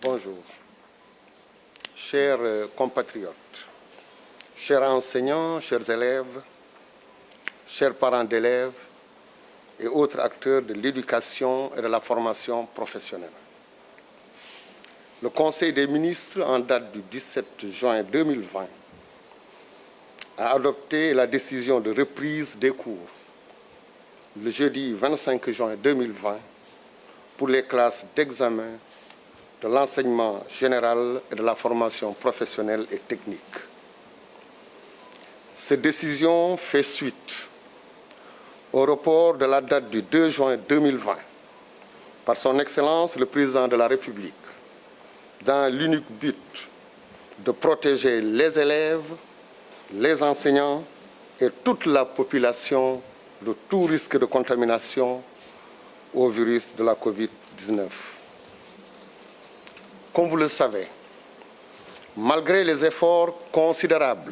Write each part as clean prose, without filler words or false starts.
Bonjour. Chers compatriotes, chers enseignants, chers élèves, chers parents d'élèves et autres acteurs de l'éducation et de la formation professionnelle. Le Conseil des ministres, en date du 17 juin 2020, a adopté la décision de reprise des cours le jeudi 25 juin 2020 pour les classes d'examen de l'enseignement général et de la formation professionnelle et technique. Cette décision fait suite au report de la date du 2 juin 2020 par son Excellence le Président de la République dans l'unique but de protéger les élèves, les enseignants et toute la population de tout risque de contamination au virus de la COVID-19. Comme vous le savez, malgré les efforts considérables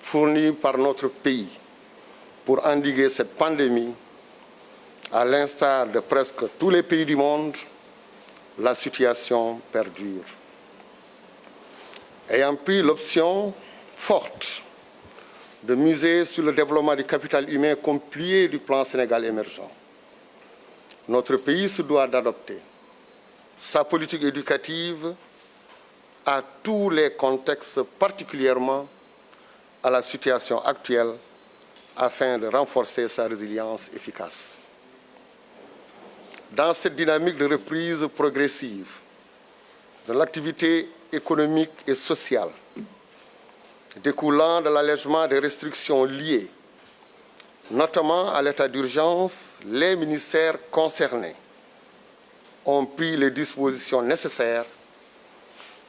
fournis par notre pays pour endiguer cette pandémie, à l'instar de presque tous les pays du monde, la situation perdure. Ayant pris l'option forte de miser sur le développement du capital humain comme pilier du plan Sénégal émergent, notre pays se doit d'adopter sa politique éducative à tous les contextes, particulièrement à la situation actuelle, afin de renforcer sa résilience efficace. Dans cette dynamique de reprise progressive de l'activité économique et sociale, découlant de l'allègement des restrictions liées, notamment à l'état d'urgence, les ministères concernés ont pris les dispositions nécessaires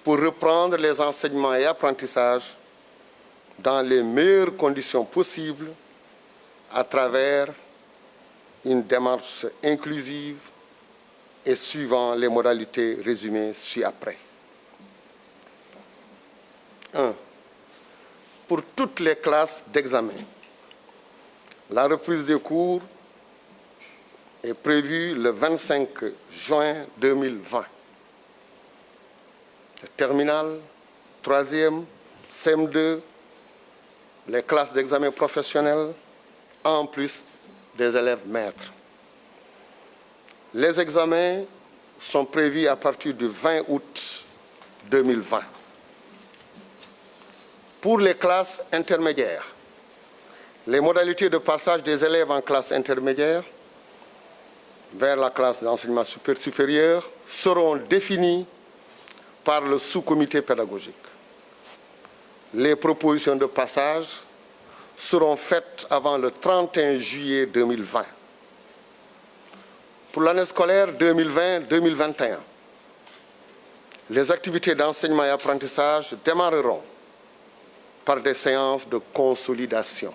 pour reprendre les enseignements et apprentissages dans les meilleures conditions possibles à travers une démarche inclusive et suivant les modalités résumées ci-après. 1. Pour toutes les classes d'examen, la reprise des cours est prévue le 25 juin 2020. Terminale, 3e, CM2, les classes d'examen professionnels, en plus des élèves maîtres. Les examens sont prévus à partir du 20 août 2020. Pour les classes intermédiaires, les modalités de passage des élèves en classe intermédiaire vers la classe d'enseignement supérieur seront définies par le sous-comité pédagogique. Les propositions de passage seront faites avant le 31 juillet 2020. Pour l'année scolaire 2020-2021, les activités d'enseignement et apprentissage démarreront par des séances de consolidation.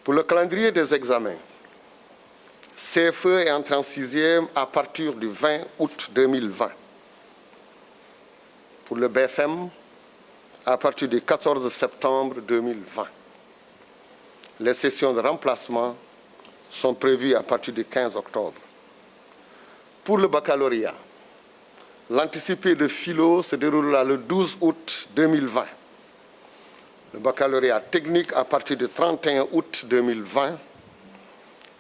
Pour le calendrier des examens, CFE est entré en 6e à partir du 20 août 2020. Pour le BFM, à partir du 14 septembre 2020. Les sessions de remplacement sont prévues à partir du 15 octobre. Pour le baccalauréat, l'anticipé de philo se déroulera le 12 août 2020. Le baccalauréat technique à partir du 31 août 2020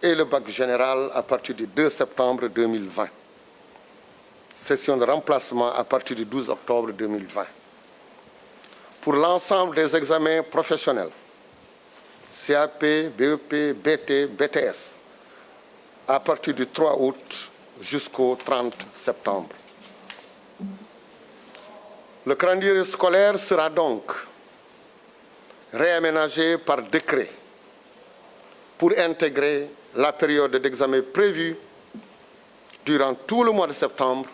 et le bac général à partir du 2 septembre 2020. Session de remplacement à partir du 12 octobre 2020. Pour l'ensemble des examens professionnels, CAP, BEP, BT, BTS, à partir du 3 août jusqu'au 30 septembre. Le calendrier scolaire sera donc réaménagé par décret pour intégrer la période d'examen prévue durant tout le mois de septembre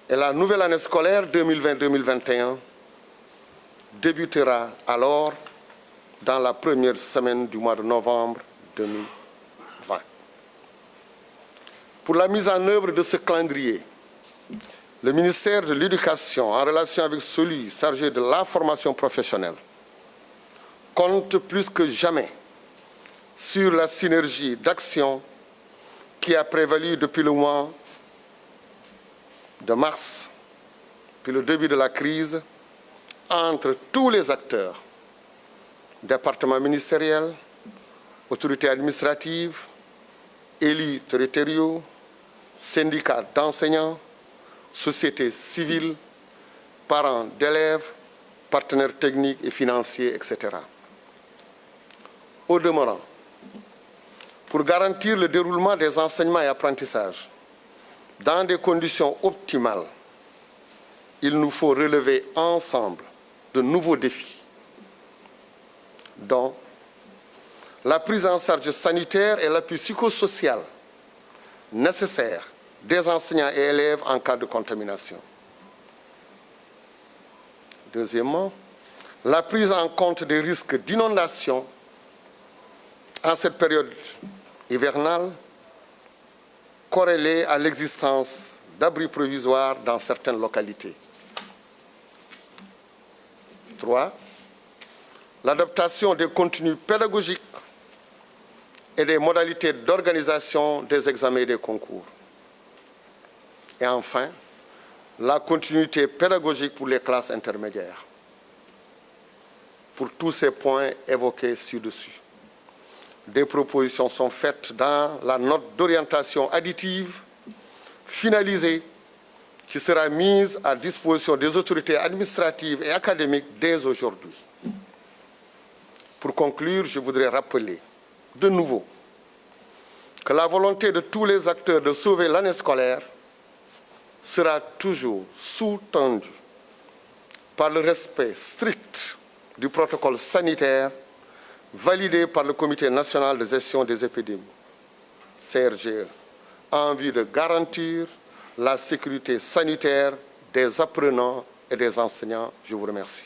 et la nouvelle année scolaire 2020-2021 débutera alors dans la première semaine du mois de novembre 2020. Pour la mise en œuvre de ce calendrier, le ministère de l'Éducation, en relation avec celui chargé de la formation professionnelle, compte plus que jamais sur la synergie d'action qui a prévalu depuis le mois de mars, puis le début de la crise, entre tous les acteurs, départements ministériels, autorités administratives, élus territoriaux, syndicats d'enseignants, sociétés civiles, parents d'élèves, partenaires techniques et financiers, etc. Au demeurant, pour garantir le déroulement des enseignements et apprentissages dans des conditions optimales, il nous faut relever ensemble de nouveaux défis, dont la prise en charge sanitaire et l'appui psychosocial nécessaire des enseignants et élèves en cas de contamination. Deuxièmement, la prise en compte des risques d'inondation en cette période hivernale, corrélée à l'existence d'abris provisoires dans certaines localités. 3. L'adaptation des contenus pédagogiques et des modalités d'organisation des examens et des concours. Et enfin, la continuité pédagogique pour les classes intermédiaires. Pour tous ces points évoqués ci-dessus, des propositions sont faites dans la note d'orientation additive finalisée qui sera mise à disposition des autorités administratives et académiques dès aujourd'hui. Pour conclure, je voudrais rappeler de nouveau que la volonté de tous les acteurs de sauver l'année scolaire sera toujours sous-tendue par le respect strict du protocole sanitaire validé par le Comité national de gestion des épidémies, CRGE, en vue de garantir la sécurité sanitaire des apprenants et des enseignants. Je vous remercie.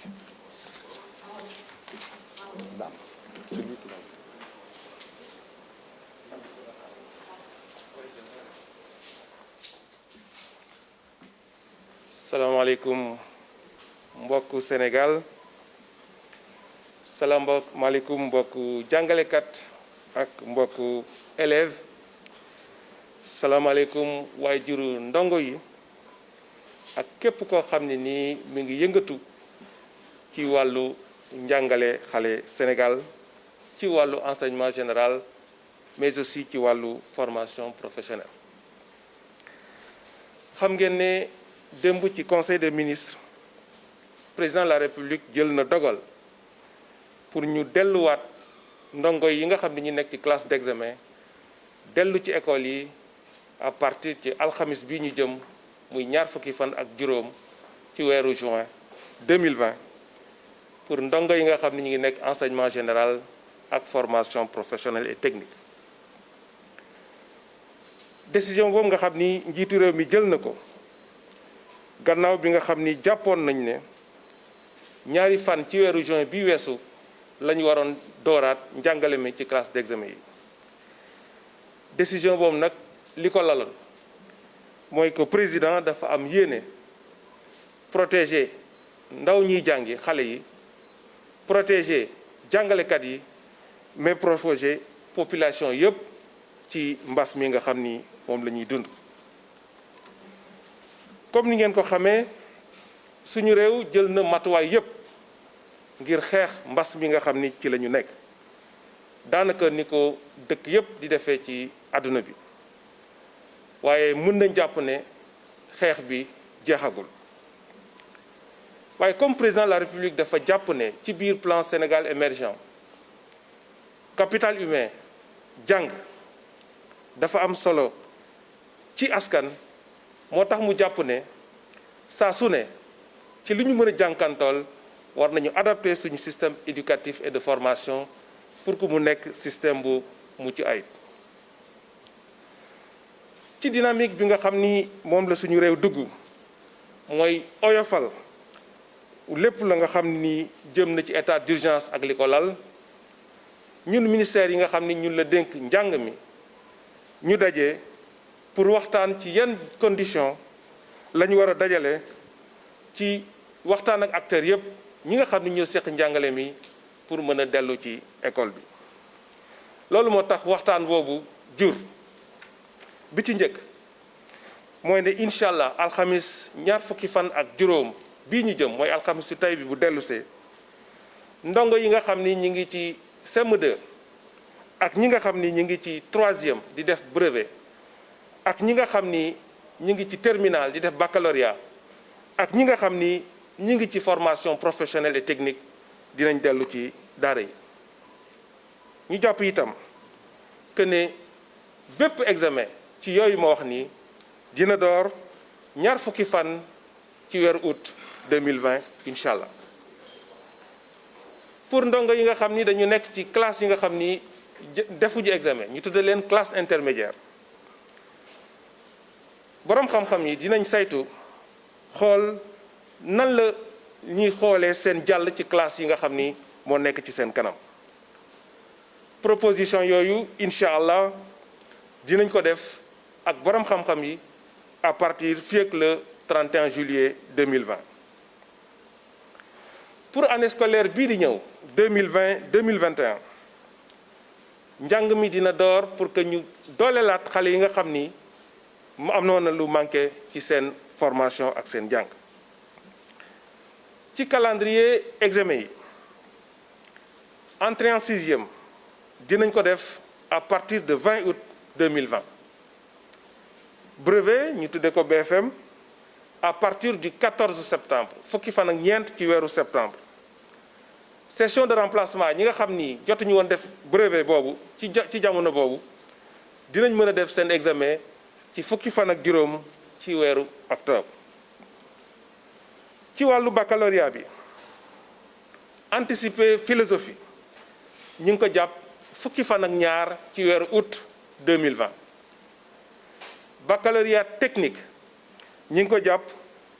salaamaaleykum mbokku Sénégal salaamaaleykum mbokku jàngalekat ak mbokku élèves salaamaaleykum waajuru ndongo yi ak képp koo xam ne nii mi ngi yëngatu ci wàllu njàngale xale Sénégal ci wàllu enseignement général mais aussi ci wàllu formation professionnelle. xam ngeen ne démb ci conseil des ministres président de la république jël na dogal pour ñu delluwaat ndongo yi nga xam ne ñu nekk ci classe d'examen dellu ci école yi à partir ci alxamis bi ñu jëm muy ñaar fukki fan ak juróom ci weeru juin 2020 pour ndongo yi nga xam ne ñu ngi nekk enseignement général ak formation professionnelle et technique. décision boobu nga xam ni njiitu réew mi jël na ko gannaaw bi nga xam ni jàppoon nañ ne ñaari fan ci weeru juin bi weesu la ñu waroon dooraat njàngale mi ci classe d'examen yi. décision boobu nag li ko laloon mooy que président dafa am yéene protéger ndaw ñiy jàngi xale yi protéger jàngalekat yi mais protéger population yëpp ci mbas mi nga xam ni moom la ñuy dund. comme ni ngeen ko xamee suñu réew jël na matuwaay yépp ngir xeex mbas mi nga xam ni ci la ñu nekk daanaka ni ko dëkk yépp di defee ci àdduna bi waaye mën nañ jàpp ne xeex bi jeexagul. waaye comme président de la République dafa jàpp ne ci biir plan Sénégal émergent capital humain jàng dafa am solo ci askan moo tax mu jàpp ne saa su ne ci li ñu mën a jànkantool war nañu adapter suñu système éducatif et de formation pour que mu nekk système bu mucc ayib. ci dynamique bi nga xam ni moom la suñu réew dugg mooy oyofal lépp la nga xam ni jëm na ci état d'urgence ak li ko lal ñun ministère yi nga xam ni ñun la dénk njàng mi ñu daje pour waxtaan ci yan conditions la ñu war a dajale ci waxtaan ak acteurs yëpp ñi nga xam ni ñoo seq njàngale mi pour mën a dellu ci école bi. loolu moo tax waxtaan boobu jur bi ci njëkk mooy ne incha allah alxamis ñaar fukki fan ak juróom bii ñu jëm mooy alxamis ci tey bi bu dellusee ndongo yi nga xam ni ñi ngi ci CM2 ak ñi nga xam ni ñi ngi ci 3e di def brevet ak ñi nga xam ni ñi ngi ci terminal di def baccalauréat ak ñi nga xam ni ñi ngi ci formation professionnelle et technique dinañ dellu ci daara yi ñu jàpp itam que ne bépp examen ci yooyu ma wax nii dina door ñaar fukki fan ci weeru août 2020 incha allah pour ndongo yi nga xam ni dañu nekk ci classe yi nga xam ni defuñu examen ñu tudde leen classe intermédiaire boroom xam-xam yi dinañ saytu xool nan la ñuy xoolee seen jàll ci classe yi nga xam ni moo nekk ci seen kanam proposition yooyu incha allah dinañ ko def ak boroom xam-xam yi à partir fii ak le 31 juillet 2020 pour année scolaire bii di ñëw 2020-2021 njàng mi dina door pour que ñu doolelaat xale yi nga xam ni mu am noonu lu manqué ci seen formation ak seen jàng ci calendrier examen yi entrée en 6e dinañ ko def à partir de 20 août 2020 brevet ñu tuddee ko BFM à partir du 14 septembre fukki fan ak ñeent ci weeru septembre session de remplacement ñi nga xam ni jotuñu woon def brevet boobu ci jamono boobu dinañ mën a def seen examen ci fukki fan ak juróom ci weeru octobre ci wàllu baccalauréat bi anticiper philosophie ñi ngi ko jàpp fukki fan ak ñaar ci weeru août 2020 baccalauréat technique ñi ngi ko jàpp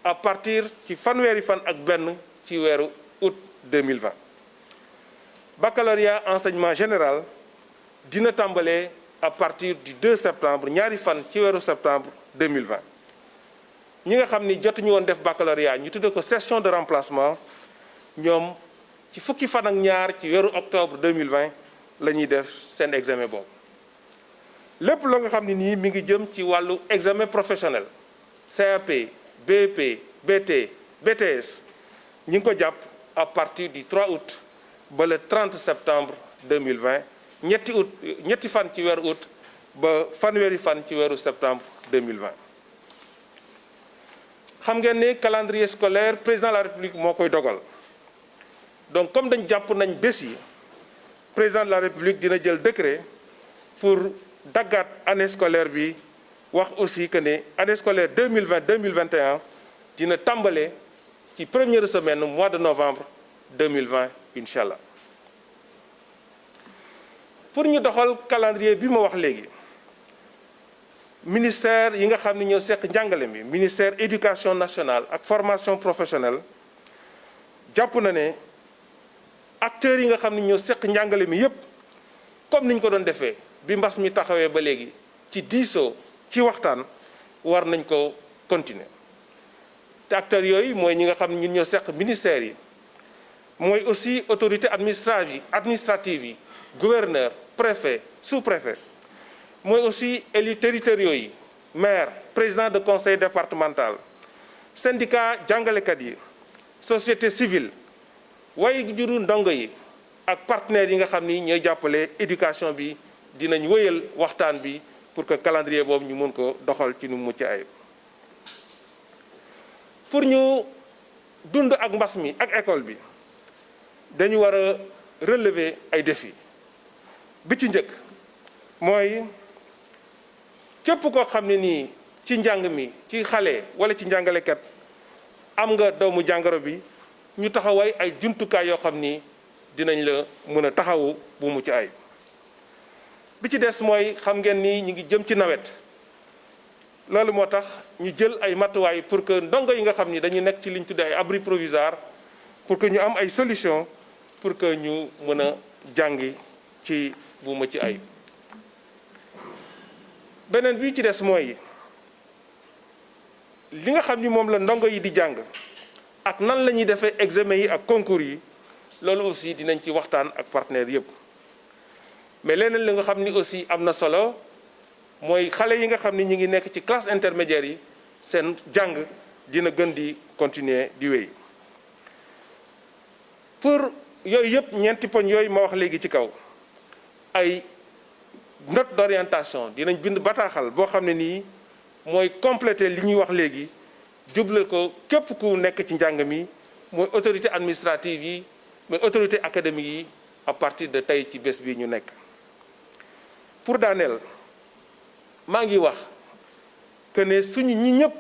à partir ci fanweeri fan ak benn ci weeru août 2020 baccalauréat enseignement général dina tàmbalee à partir du 2 septembre ñaari fan ci weeru septembre 2020 ñi nga xam ni jotuñu woon def baccalauréat ñu tudde ko session de remplacement ñoom ci fukki fan ak ñaar ci weeru octobre 2020 la ñuy def seen examen boobu lépp loo nga xam ne nii mi ngi jëm ci wàllu examen professionnel CAP BEP BT BTS ñi ngi ko jàpp à partir du 3 août ba le 30 septembre 2020 ñetti fan ci weeru août ba fanweeri fan ci weeru septembre 2020 xam ngeen ne calendrier scolaire président de la République moo koy dogal donc comme dañ jàpp nañ bés yi président de la République dina jël décret pour daggaat année scolaire bi wax aussi que ne année scolaire 2020-2021 dina tàmbale ci première semaine mois de novembre 2020 incha allah pour ñu doxal calendrier bi ma wax léegi ministère yi nga xam ne ñoo seq njàngale mi ministère éducation nationale ak formation professionnelle jàpp na ne acteurs yi nga xam ne ñoo seq njàngale mi yépp comme ni ñu ko doon defee bi mbas mi taxawee ba léegi ci diisoo ci waxtaan war nañ ko continuer te acteurs yooyu mooy ñi nga xam ne ñun ñoo seq ministères yi mooy aussi autorité administrative yi gouverneur préfet sous-préfet mooy aussi élus territoriaux yi maire président de conseil départemental syndicat jàngalekat yi société civile waaye juru ndongo yi ak partenaires yi nga xam ni ñooy jàppale éducation bi dinañ wéyal waxtaan bi pour que calendrier boobu ñu mën ko doxal ci nu mucc ayib pour ñu dund ak mbas mi ak école bi dañu war a relever ay défis bi ci njëkk mooy képp koo xam ne nii ci njàng mi ci xale wala ci njàngalekat am nga doomu jàngoro bi ñu taxaway ay jumtukaay yoo xam ni dinañ la mën a taxawu bu mucc ay bi ci des mooy xam ngeen ni ñu ngi jëm ci nawet loolu moo tax ñu jël ay matuwaay pour que ndongo yi nga xam ni dañu nekk ci liñ tuddee ay abri provisoire pour que ñu am ay solution pour que ñu mën a jàngi ci bu mucc ay beneen bi ci des mooy li nga xam ni moom la ndongo yi di jàng ak nan la ñuy defee examen yi ak concours yi loolu aussi dinañ ci waxtaan ak partenaires yëpp mais leneen li nga xam ni aussi am na solo mooy xale yi nga xam ni ñi ngi nekk ci classe intermédiaire yi seen jàng dina gën di continuer di wéy. pour yooyu yëpp ñeenti poñ yooyu ma wax léegi ci kaw ay note d'orientation dinañ bind bataaxal boo xam ne nii mooy compléter li ñuy wax léegi jublal ko képp ku nekk ci njàng mi mooy autorité administrative yi mooy autorité académique yi à partir de tey ci bés bi ñu nekk. pour daaneel maa ngi wax que ne suñu ñi ñëpp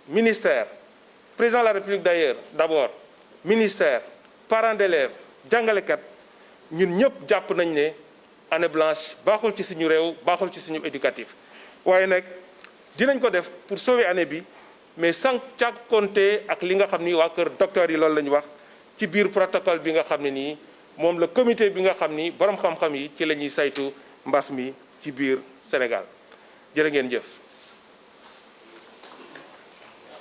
ministère président de la République d'ailleurs d'abord ministère parents d'élèves jàngalekat ñun ñëpp jàpp nañ ne année blanche baaxul ci suñu réew baaxul ci suñu éducatif waaye nag dinañ ko def pour sauver année bi mais sans càkkonte ak li nga xam ni waa kër docteur yi loolu la ñu wax ci biir protocole bi nga xam ne nii moom la comité bi nga xam ni borom xam-xam yi ci la ñuy saytu mbas mi ci biir Sénégal jërë ngeen jëf.